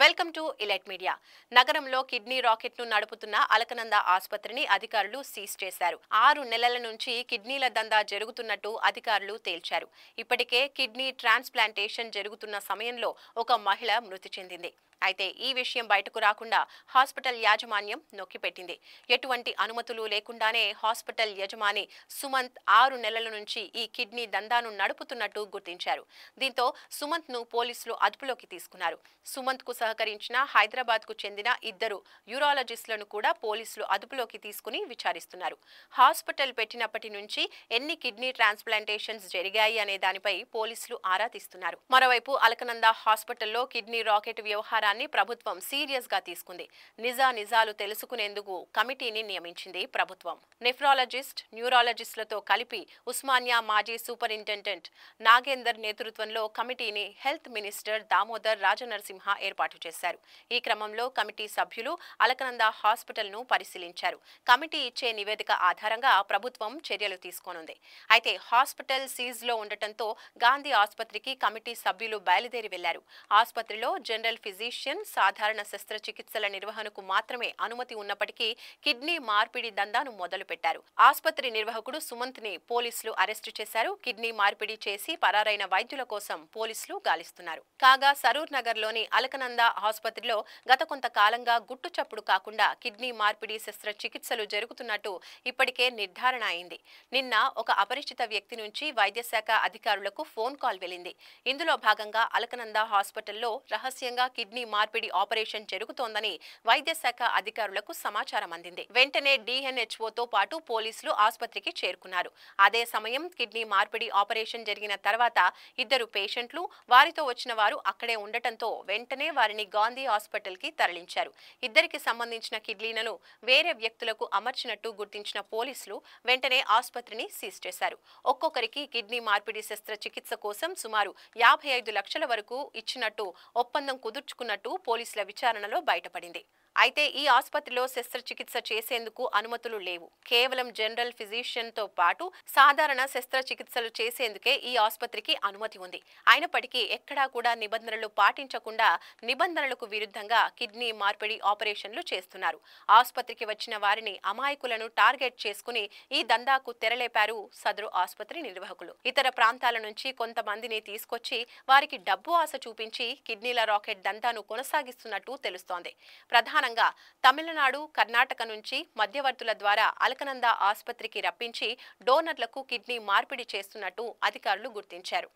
Welcome to elite media. నగరంలో kidney racket ను నడుపుతున్న అలకనంద ఆసుపత్రిని అధికారులు సీజ్ చేశారు. 6 నెలల నుంచి కిడ్నీల దందా జరుగుతున్నట్టు అధికారులు తేల్చారు. ఇప్పటికే కిడ్నీ ట్రాన్స్ప్లాంటేషన్ జరుగుతున్న సమయంలో ఒక మహిళ మృతి చెందింది. అయితే ఈ విషయం బయటకు రాకుండా హాస్పిటల్ యాజమాన్యం నొక్కిపెట్టింది. ఎటువంటి అనుమతులు లేకుండానే హాస్పిటల్ యజమాని సుమంత్ 6 నెలల నుంచి ఈ కిడ్నీ దందాను నడుపుతున్నట్టు గుర్తించారు. దీంతో సుమంత్ ను పోలీసులు అదుపులోకి తీసుకున్నారు. సుమంత్ కు సహకరించిన హైదరాబాద్ కు చెందిన 2 యూరాలజిస్టులను కూడా పోలీసులు అదుపులోకి తీసుకుని విచారిస్తున్నారు. హాస్పిటల్ పెట్టినప్పటి నుంచి ఎన్ని కిడ్నీ ట్రాన్స్ప్లాంటేషన్స్ జరిగాయి అనే దానిపై పోలీసులు ఆరా తీస్తున్నారు. మరోవైపు అలకనంద హాస్పిటల్లో కిడ్నీ రాకెట్ వ్యవహారాన్ని ప్రభుత్వం సీరియస్ గా తీసుకుంది. నిజాలు తెలుసుకునేందుకు కమిటీని నియమించింది ప్రభుత్వం. నెఫ్రాలజిస్ట్, న్యూరాలజిస్టులతో కలిపి ఉస్మానియా మాజీ సూపరింటెండెంట్ నాగేందర్ నేతృత్వంలో కమిటీని హెల్త్ మినిస్టర్ దామోదర్ రాజనరసింహ ఏర్పాటు చేశారు. ఈ క్రమంలో కమిటీ సభ్యులు అలకనంద హాస్పిటల్ ను పరిశీలించారు. కమిటీ ఇచ్చే నివేదిక ఆధారంగా ప్రభుత్వం చర్యలు తీసుకోనుంది. అయితే హాస్పిటల్ సీజ్ లో ఉండటంతో గాంధీ ఆసుపత్రికి కమిటీ సభ్యులు బయలుదేరి వెళ్లారు. ఆసుపత్రిలో జనరల్ ఫిజిషియన్, సాధారణ శస్త్రచికిత్సల నిర్వహణకు మాత్రమే అనుమతి ఉన్నప్పటికీ కిడ్నీ మార్పిడి దందాను మొదలుపెట్టారు. ఆసుపత్రి నిర్వాహకుడు సుమంత్ ని పోలీసులు అరెస్టు చేశారు. కిడ్నీ మార్పిడి చేసి పరారైన వైద్యుల కోసం పోలీసులు గాలిస్తున్నారు. కాగా సరూర్ నగర్ లోని అలకనంద ఆసుపత్రిలో గత కొంతకాలంగా గుట్టు చప్పుడు కాకుండా కిడ్నీ మార్పిడి శస్త్రచికిత్సలు జరుగుతున్నట్టు ఇప్పటికే నిర్ధారణ అయింది. నిన్న ఒక అపరిచిత వ్యక్తి నుంచి వైద్యశాఖ అధికారులకు ఫోన్ కాల్ వెళ్లింది. ఇందులో భాగంగా అలకనంద హాస్పిటల్లో రహస్యంగా కిడ్నీ మార్పిడి ఆపరేషన్ జరుగుతోందని వైద్యశాఖ అధికారులకు సమాచారం అందింది. వెంటనే డిఎన్హెచ్ఓతో పాటు పోలీసులు ఆసుపత్రికి చేరుకున్నారు. అదే సమయం కిడ్నీ మార్పిడి ఆపరేషన్ జరిగిన తర్వాత 2 పేషెంట్లు, వారితో వచ్చిన వారు అక్కడే ఉండటంతో వెంటనే వారిని గాంధీ హాస్పిటల్ కి తరలించారు. ఇద్దరికి సంబంధించిన కిడ్నీలను వేరే వ్యక్తులకు అమర్చినట్టు గుర్తించిన పోలీసులు వెంటనే ఆసుపత్రిని సీజ్ చేశారు. ఒక్కొక్కరికి కిడ్నీ మార్పిడి శస్త్రచికిత్స కోసం సుమారు 55 లక్షల వరకు ఇచ్చినట్టు ఒప్పందం కుదుర్చుకున్నట్టు పోలీసుల విచారణలో బయటపడింది. అయితే ఈ ఆసుపత్రిలో శస్త్రచికిత్స చేసేందుకు అనుమతులు లేవు. కేవలం జనరల్ ఫిజిషియన్ తో పాటు సాధారణ శస్త్రచికిత్సలు చేసేందుకే ఈ ఆసుపత్రికి అనుమతి ఉంది. అయినప్పటికీ ఎక్కడా కూడా నిబంధనలు పాటించకుండా నిబంధనలకు విరుద్ధంగా కిడ్నీ మార్పిడి ఆపరేషన్లు చేస్తున్నారు. ఆసుపత్రికి వచ్చిన వారిని అమాయకులను టార్గెట్ చేసుకుని ఈ దందాకు తెరలేపారు సదరు ఆసుపత్రి నిర్వాహకులు. ఇతర ప్రాంతాల నుంచి కొంతమందిని తీసుకొచ్చి వారికి డబ్బు ఆశ చూపించి కిడ్నీల రాకెట్ దందాను కొనసాగిస్తున్నట్టు తెలుస్తోంది. ప్రధానంగా తమిళనాడు, కర్ణాటక నుంచి మధ్యవర్తుల ద్వారా అలకనంద ఆసుపత్రికి రప్పించి డోనర్లకు కిడ్నీ మార్పిడి చేస్తున్నట్టు అధికారులు గుర్తించారు.